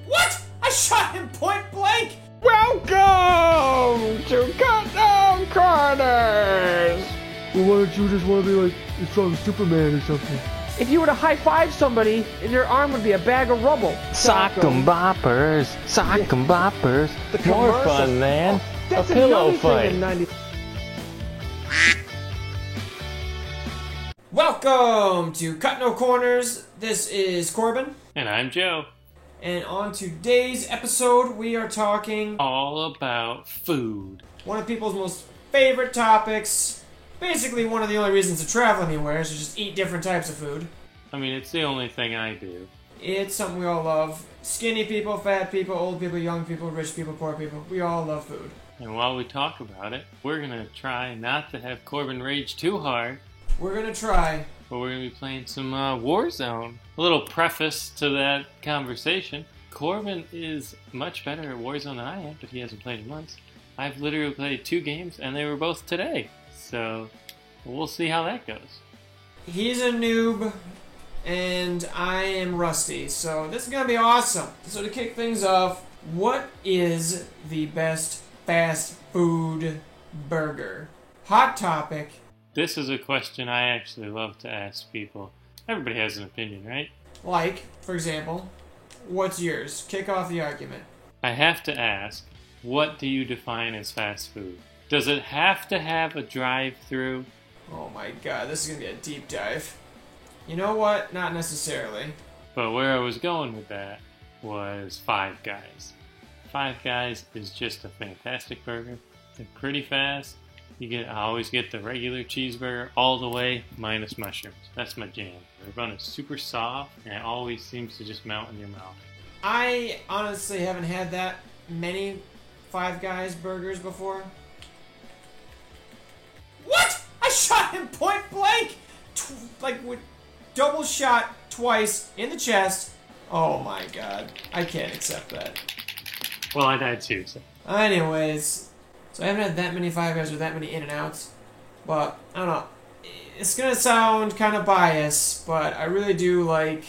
What? I shot him point blank! Welcome to Cut Down Corners! Well, why don't you just want to be like a strong Superman or something? If you were to high-five somebody, your arm would be a bag of rubble. Sock'em boppers, sock'em boppers. More commercial. fun, man. That's A pillow another fight. thing in 90. Welcome to Cut No Corners. This is Corbin. And I'm Joe. And on today's episode, we are talking All about food. one of people's most favorite topics. Basically, one of the only reasons to travel anywhere is to just eat different types of food. I mean, it's the only thing I do. It's something we all love. Skinny people, fat people, old people, young people, rich people, poor people. We all love food. And while we talk about it, we're gonna try not to have Corbin rage too hard, We're gonna try. but we're gonna be playing some Warzone. A little preface to that conversation. Corbin is much better at Warzone than I am, but he hasn't played in months. I've literally played 2 games, and they were both today. So, we'll see how that goes. He's a noob, and I am rusty, so this is gonna be awesome. So to kick things off, what is the best fast food burger? Hot topic. This is a question I actually love to ask people. Everybody has an opinion, right? Like, for example, what's yours? Kick off the argument. I have to ask, what do you define as fast food? Does it have to have a drive-through? Oh my god, this is gonna be a deep dive. You know what? Not necessarily. But where I was going with that was Five Guys. Five Guys is just a fantastic burger. They're pretty fast. I always get the regular cheeseburger all the way, minus mushrooms. That's my jam. The bun is super soft, and it always seems to just melt in your mouth. I honestly haven't had that many Five Guys burgers before. What? I shot him point blank! With double shot twice in the chest. Oh my god. I can't accept that. Well, I died too, so. Anyways, so I haven't had that many Five Guys or that many In-N-Outs. But, I don't know. It's gonna sound kind of biased, but I really do like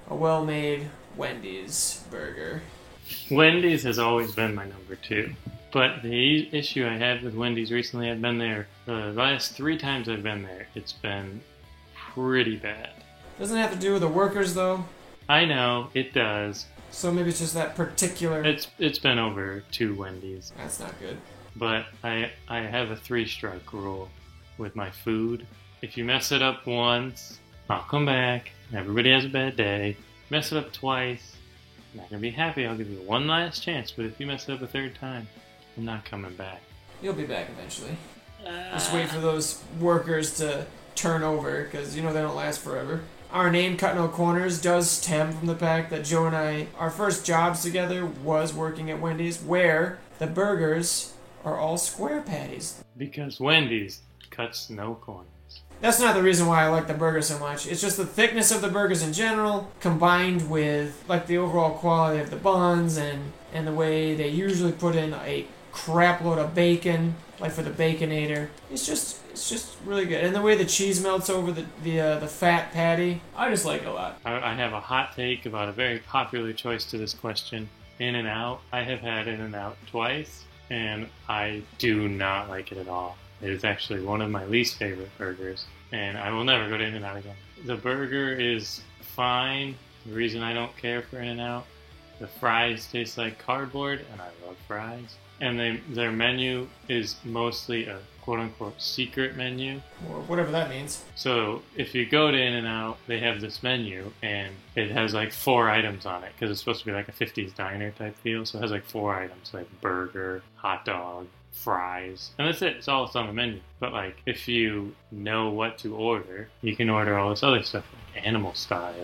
a well-made Wendy's burger. Wendy's has always been my number 2. But the issue I had with Wendy's recently, I've been there, the last 3 times I've been there, it's been pretty bad. Doesn't it have to do with the workers, though? I know, it does. So maybe it's just that particular... It's been over 2 Wendy's. That's not good. But I have a 3-strike rule with my food. If you mess it up once, I'll come back. Everybody has a bad day. Mess it up twice, I'm not going to be happy. I'll give you one last chance. But if you mess it up a 3rd time, I'm not coming back. You'll be back eventually. Just wait for those workers to turn over, because you know they don't last forever. Our name, Cut No Corners, does stem from the fact that Joe and I, our first jobs together was working at Wendy's, where the burgers are all square patties. Because Wendy's cuts no corners. That's not the reason why I like the burger so much. It's just the thickness of the burgers in general, combined with like the overall quality of the buns and the way they usually put in a crap load of bacon, like for the Baconator. It's just really good. And the way the cheese melts over the fat patty, I just like it a lot. I have a hot take about a very popular choice to this question. In-N-Out. I have had In-N-Out twice, and I do not like it at all. It is actually one of my least favorite burgers, and I will never go to In-N-Out again. The burger is fine. The reason I don't care for In-N-Out, the fries taste like cardboard, and I love fries. And their menu is mostly a quote-unquote secret menu. Or whatever that means. So if you go to In-N-Out, they have this menu, and it has like 4 items on it, because it's supposed to be like a 50s diner type deal. So it has like 4 items, like burger, hot dog, fries, and that's it. It's all that's on the menu. But like, if you know what to order, you can order all this other stuff, like animal style.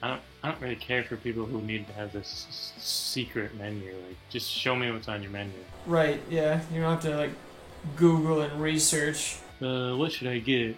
I don't really care for people who need to have this secret menu. Like, just show me what's on your menu. Right, yeah. You don't have to like Google and research. What should I get?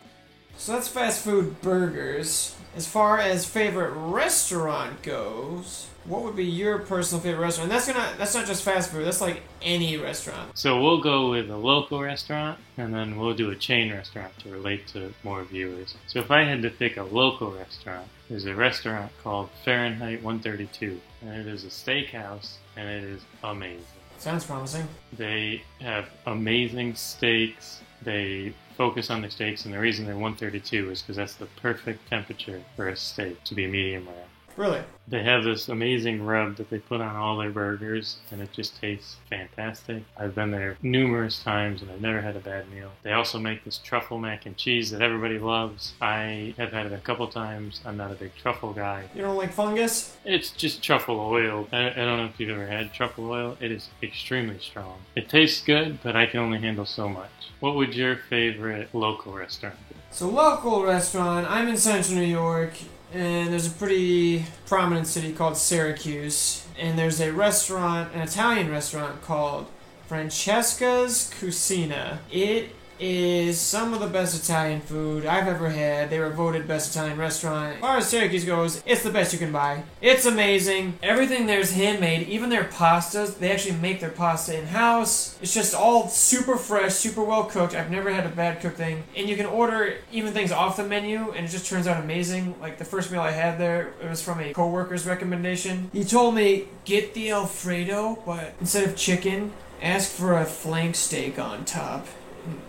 So that's fast food burgers. As far as favorite restaurant goes, what would be your personal favorite restaurant? And that's not just fast food, that's like any restaurant. So we'll go with a local restaurant, and then we'll do a chain restaurant to relate to more viewers. So if I had to pick a local restaurant, is a restaurant called Fahrenheit 132, and it is a steakhouse, and it is amazing. Sounds promising. They have amazing steaks. They focus on the steaks, and the reason they're 132 is because that's the perfect temperature for a steak to be medium rare. Really? They have this amazing rub that they put on all their burgers, and it just tastes fantastic. I've been there numerous times, and I've never had a bad meal. They also make this truffle mac and cheese that everybody loves. I have had it a couple times. I'm not a big truffle guy. You don't like fungus? It's just truffle oil. I don't know if you've ever had truffle oil. It is extremely strong. It tastes good, but I can only handle so much. What would your favorite local restaurant be? So local restaurant, I'm in Central New York, and there's a pretty prominent city called Syracuse, and there's a restaurant, an Italian restaurant called Francesca's Cucina. It is some of the best Italian food I've ever had. They were voted best Italian restaurant. As far as Syracuse goes, it's the best you can buy. It's amazing. Everything there's handmade, even their pastas, they actually make their pasta in-house. It's just all super fresh, super well cooked. I've never had a bad cooked thing. And you can order even things off the menu, and it just turns out amazing. Like the first meal I had there, it was from a coworker's recommendation. He told me, get the Alfredo, but instead of chicken, ask for a flank steak on top.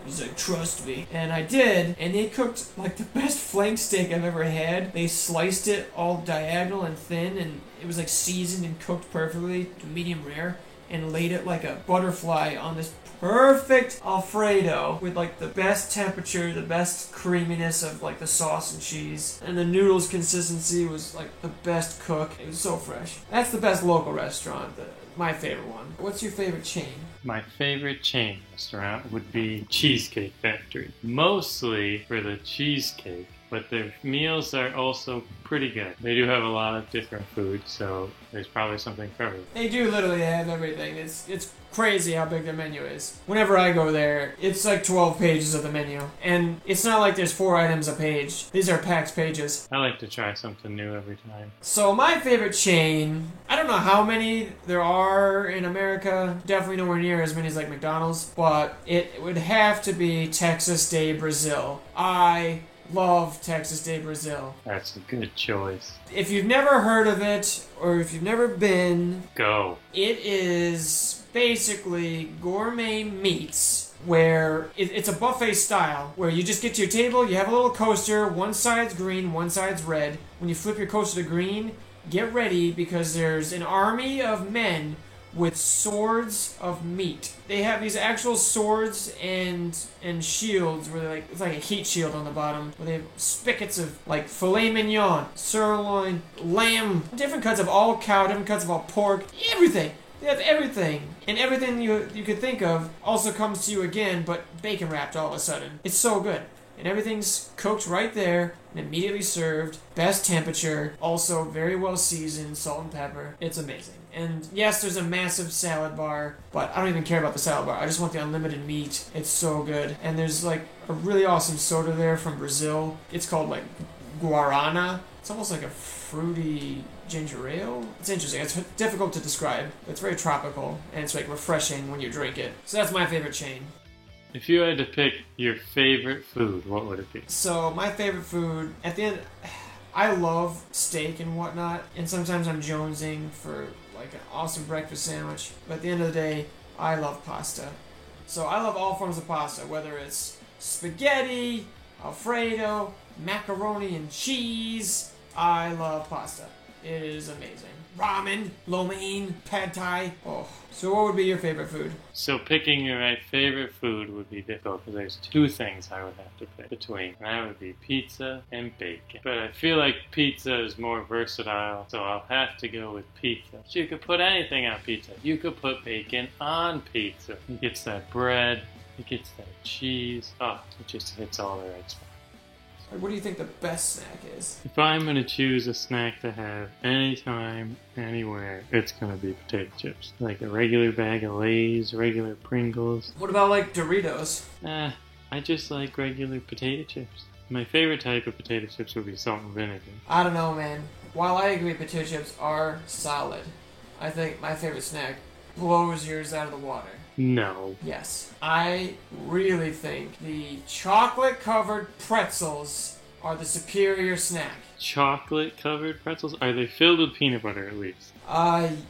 He's like, trust me. And I did, and they cooked like the best flank steak I've ever had. They sliced it all diagonal and thin, and it was like seasoned and cooked perfectly to medium rare, and laid it like a butterfly on this perfect Alfredo with like the best temperature, the best creaminess of like the sauce and cheese, and the noodles consistency was like the best cook. It was so fresh. That's the best local restaurant, my favorite one. What's your favorite chain? My favorite chain restaurant would be Cheesecake Factory. Mostly for the cheesecake, but their meals are also pretty good. They do have a lot of different food, so there's probably something for everyone. They do literally have everything. It's crazy how big their menu is. Whenever I go there, it's like 12 pages of the menu. And it's not like there's 4 items a page. These are packed pages. I like to try something new every time. So my favorite chain, I don't know how many there are in America. Definitely nowhere near as many as like McDonald's. But it would have to be Texas de Brazil. I love Texas de Brazil. That's a good choice. If you've never heard of it, or if you've never been, go. It is basically gourmet meats where it's a buffet style where you just get to your table, you have a little coaster, one side's green, one side's red. When you flip your coaster to green, get ready because there's an army of men with swords of meat. They have these actual swords and shields where they're like, it's like a heat shield on the bottom, where they have spigots of like filet mignon, sirloin, lamb, different cuts of all cow, different cuts of all pork, everything. They have everything. And everything you could think of also comes to you again, but bacon wrapped all of a sudden. It's so good. And everything's cooked right there and immediately served. Best temperature. Also very well seasoned, salt and pepper. It's amazing. And yes, there's a massive salad bar, but I don't even care about the salad bar. I just want the unlimited meat. It's so good. And there's like a really awesome soda there from Brazil. It's called like Guarana. It's almost like a fruity ginger ale. It's interesting. It's difficult to describe. It's very tropical, and it's like refreshing when you drink it. So that's my favorite chain. If you had to pick your favorite food, what would it be? So my favorite food, at the end, I love steak and whatnot, and sometimes I'm jonesing for like an awesome breakfast sandwich. But at the end of the day, I love pasta. So I love all forms of pasta, whether it's spaghetti, Alfredo, macaroni and cheese. I love pasta. It is amazing. Ramen, lo mein, pad thai. Oh. So what would be your favorite food? So picking my favorite food would be difficult because there's 2 things I would have to pick between. And that would be pizza and bacon. But I feel like pizza is more versatile, so I'll have to go with pizza. So you could put anything on pizza. You could put bacon on pizza. It gets that bread, it gets that cheese. Oh, it just hits all the right spots. What do you think the best snack is? If I'm going to choose a snack to have anytime, anywhere, it's going to be potato chips. Like a regular bag of Lay's, regular Pringles. What about like Doritos? I just like regular potato chips. My favorite type of potato chips would be salt and vinegar. I don't know, man. While I agree potato chips are solid, I think my favorite snack blows yours out of the water. No. Yes. I really think the chocolate-covered pretzels are the superior snack. chocolate covered pretzels? Are they filled with peanut butter at least?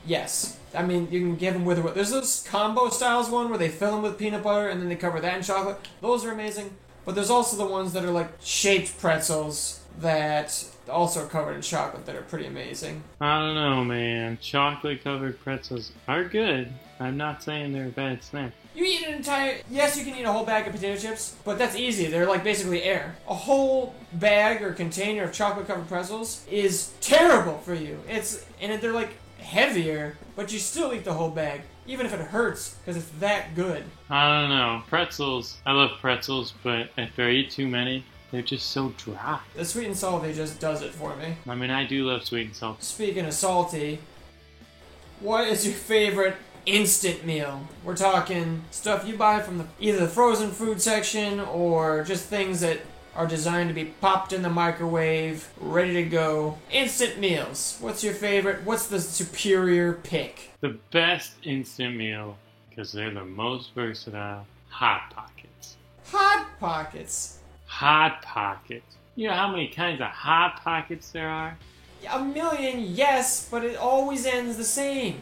Yes. I mean, you can give them with. There's those combo styles one where they fill them with peanut butter and then they cover that in chocolate. Those are amazing. But there's also the ones that are like shaped pretzels that also are covered in chocolate that are pretty amazing. I don't know, man. Chocolate covered pretzels are good. I'm not saying they're a bad snack. You eat an entire... Yes, you can eat a whole bag of potato chips, but that's easy. They're like basically air. A whole bag or container of chocolate-covered pretzels is terrible for you. They're like heavier, but you still eat the whole bag, even if it hurts, because it's that good. I don't know. Pretzels. I love pretzels, but if I eat too many, they're just so dry. The sweet and salty just does it for me. I mean, I do love sweet and salty. Speaking of salty, what is your favorite instant meal? We're talking stuff you buy from either the frozen food section or just things that are designed to be popped in the microwave, ready to go. Instant meals. What's your favorite? What's the superior pick? The best instant meal, because they're the most versatile, Hot Pockets. Hot Pockets. Hot Pockets. You know how many kinds of Hot Pockets there are? A million, yes, but it always ends the same.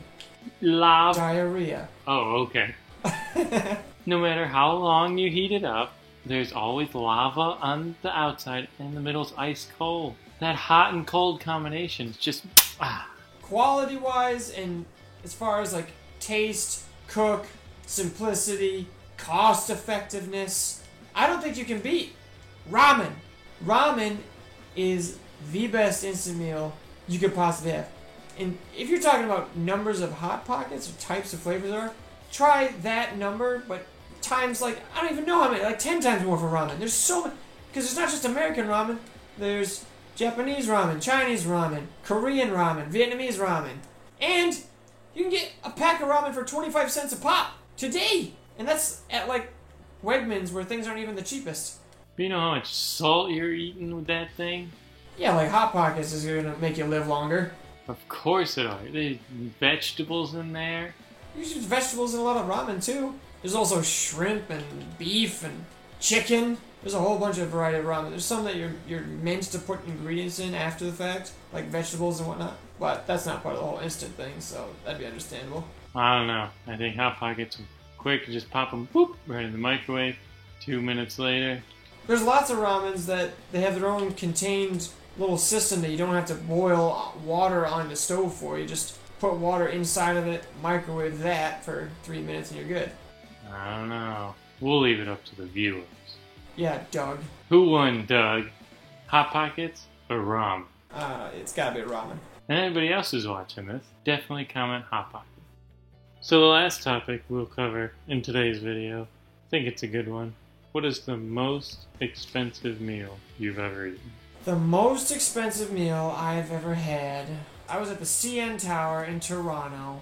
Lava. Diarrhea. Oh, okay. No matter how long you heat it up, there's always lava on the outside and the middle's ice cold. That hot and cold combination is just... Quality-wise and as far as like taste, cook, simplicity, cost-effectiveness, I don't think you can beat ramen. Ramen is the best instant meal you could possibly have. And if you're talking about numbers of Hot Pockets or types of flavors there are, try that number, but times like, I don't even know how many, like 10 times more for ramen. There's so many, because there's not just American ramen, there's Japanese ramen, Chinese ramen, Korean ramen, Vietnamese ramen. And you can get a pack of ramen for 25 cents a pop today. And that's at like Wegmans where things aren't even the cheapest. Do you know how much salt you're eating with that thing? Yeah, like Hot Pockets is going to make you live longer. Of course it are. There's vegetables in there. You use vegetables in a lot of ramen too. There's also shrimp and beef and chicken. There's a whole bunch of variety of ramen. There's some that you're meant to put ingredients in after the fact, like vegetables and whatnot. But that's not part of the whole instant thing, so that'd be understandable. I don't know. I think Hot Pockets are quick. You just pop them, boop, right in the microwave. 2 minutes later. There's lots of ramens that they have their own contained little system that you don't have to boil water on the stove for. You just put water inside of it, microwave that for 3 minutes, and you're good. I don't know. We'll leave it up to the viewers. Yeah, Doug. Who won, Doug? Hot Pockets or ramen? It's gotta be ramen. And anybody else who's watching this, definitely comment Hot Pockets. So the last topic we'll cover in today's video, I think it's a good one. What is the most expensive meal you've ever eaten? The most expensive meal I've ever had, I was at the CN Tower in Toronto.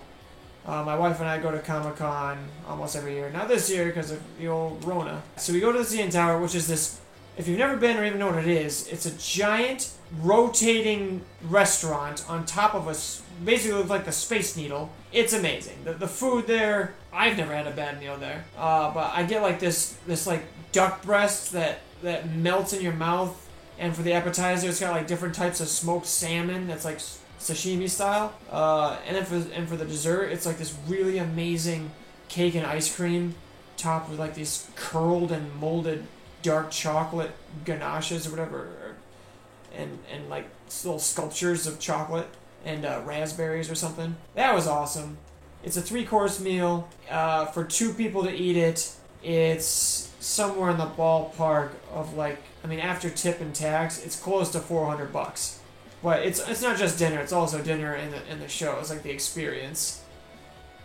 My wife and I go to Comic-Con almost every year. Not this year because of the old Rona. So we go to the CN Tower, which is this, if you've never been or even know what it is, it's a giant rotating restaurant on top of basically looks like the Space Needle. It's amazing. The food there, I've never had a bad meal there. But I get like this like duck breast that melts in your mouth. And for the appetizer, it's got like different types of smoked salmon that's like sashimi style. And then for the dessert, it's like this really amazing cake and ice cream topped with like these curled and molded dark chocolate ganaches or whatever, and like little sculptures of chocolate and raspberries or something. That was awesome. It's a 3-course meal. For 2 people to eat it, it's somewhere in the ballpark of like, I mean, after tip and tax, it's close to $400. But it's not just dinner; it's also dinner and the show. It's like the experience.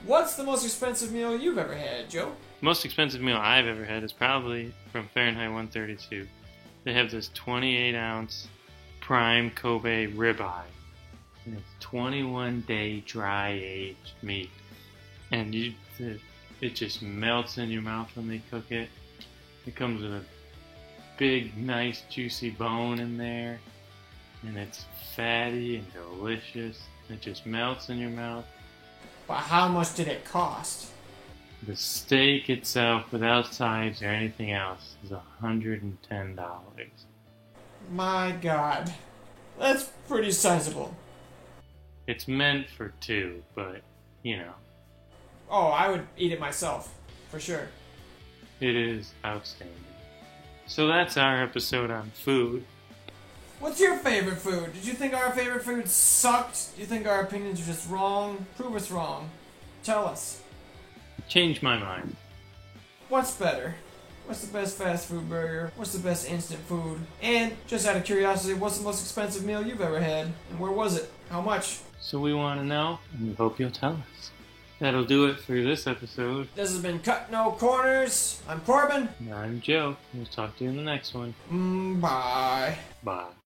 What's the most expensive meal you've ever had, Joe? Most expensive meal I've ever had is probably from Fahrenheit 132. They have this 28-ounce prime Kobe ribeye, and it's 21-day dry-aged meat, and it just melts in your mouth when they cook it. It comes with a big, nice, juicy bone in there, and it's fatty and delicious. It just melts in your mouth. But how much did it cost? The steak itself, without sides or anything else, is $110. My God. That's pretty sizable. It's meant for two, but, you know, Oh, I would eat it myself, for sure. it is outstanding. So that's our episode on food. What's your favorite food? Did you think our favorite food sucked? Do you think our opinions are just wrong? Prove us wrong. Tell us. Change my mind. What's better? What's the best fast food burger? What's the best instant food? And, just out of curiosity, what's the most expensive meal you've ever had? And where was it? How much? So we want to know, and we hope you'll tell us. That'll do it for this episode. This has been Cut No Corners. I'm Corbin. I'm Joe. We'll talk to you in the next one. Bye. Bye.